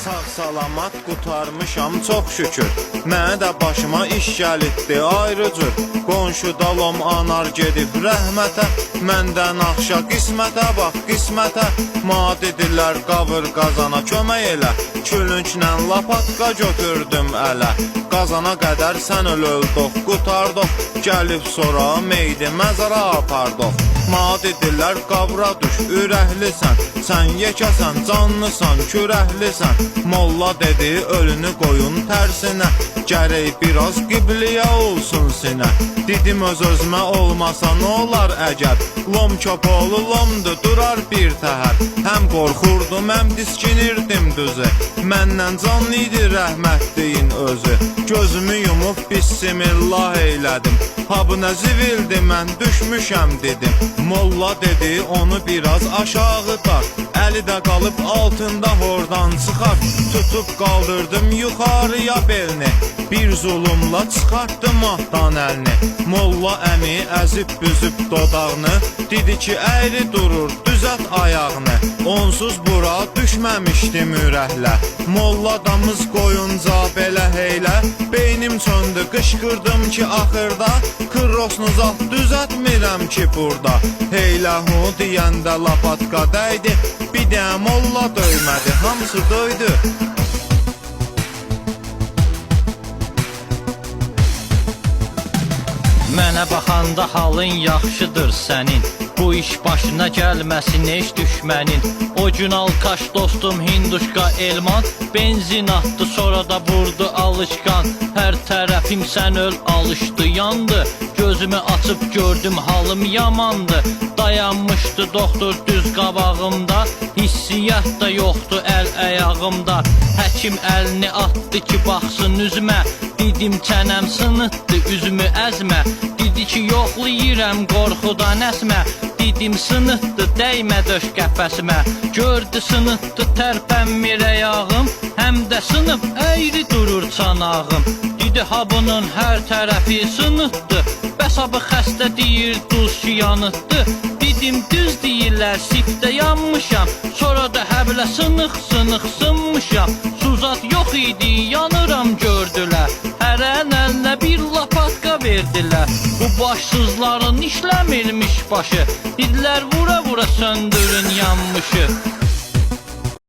Sağ salamat qutarmışam çox şükür. Mənə də başıma iş gəlibdi ayrı cür. Qonşu dalom anar gedib rəhmətə. Məndən axşa qismətə bax qismətə. Madidilər qavır qazana kömək elə. Külünclə lapatka götürdüm ələ. Qazana qədər sən öldük qutardıq. Gəlib sonra meydi məzara apardıq. Madidilər qavra düş ürəklisən. Sən yekəsən canlısan kürəklisən. Molla dedi ölünü qoyun tərsinə. Gərək biraz qibliyə olsun sinə. Dedim öz-özmə olmasa nə olar əgər. Lom köpoğlu lomdu durar bir təhər. Həm qorxurdum həm diskinirdim düzü. Məndən canlı idi rəhmətliyin özü. Gözümü yumub bismillah eylədim. Ha bu nə zivildi mən düşmüşəm dedim. Molla dedi onu biraz aşağı dar. Əli də qalıb altında hordan çıxar. Tutub qaldırdım yuxarıya belini. Bir zulumla çıxartdım ahdan əlini. Molla əmi əzib büzüb dodağını. Dedi ki əyri durur düzət ayağını. Onsuz bura düşməmişdim ürəklə. Molla damız qoyunca belə heylə. Beynim söndü qışqırdım ki axırda. Kırrosnuza düzətmirəm ki burada. Heylə hu deyəndə lapatka dəydi. Bir də molla döymədi hamısı döydü. Mənə baxanda halın yaxşıdır sənin. Bu iş başına gəlməsin heç düşmənin. O gün alkaş dostum Hinduşka elman. Benzin atdı sonra da vurdu alışqan. Hər tərəfim sən öl alışdı yandı. Gözümü açıb gördüm halım yamandı. Dayanmışdı doktor düz qabağımda. Hissiyyat da yoxdu əl əyağımda. Həkim əlini atdı ki baxsın üzmə. Dedim çənəm sınıtdı üzümü əzmə. Dedi ki yoxlayıram qorxudan əsmə. Dedim sınıtdı dəymə döş qəfəsimə. Gördü sınıtdı tərpənmir əyağım. Həm də sınıb əyri durur çanağım. Dedi ha bunun hər tərəfi sınıtdı. Bəs abı xəstə deyir duz ki yanıtdı. Dedim düz deyirlər sifdə yanmışam. Sonra da həblə sınıq sınmışam. Suzat yox idi yanıram gördülər. Hərən əlinə bir lapatka verdilər. Bu başsızların işləmirmiş başı. Dedilər vura vura söndürün yanmışı.